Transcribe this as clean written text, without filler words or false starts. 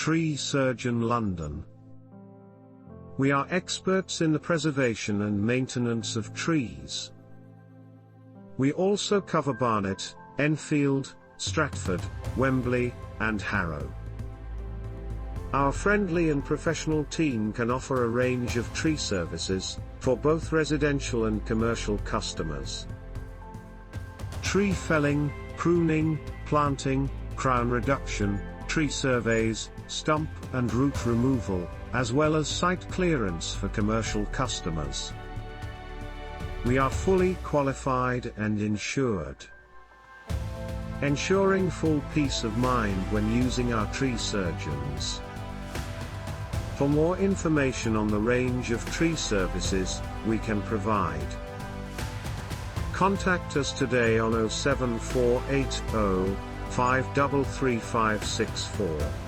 Tree Surgeon London. We are experts in the preservation and maintenance of trees. We also cover Barnet, Enfield, Stratford, Wembley, and Harrow. Our friendly and professional team can offer a range of tree services, for both residential and commercial customers. Tree felling, pruning, planting, crown reduction, tree surveys, stump and root removal, as well as site clearance for commercial customers. We are fully qualified and insured, ensuring full peace of mind when using our tree surgeons. For more information on the range of tree services we can provide, contact us today on 07480 533 564.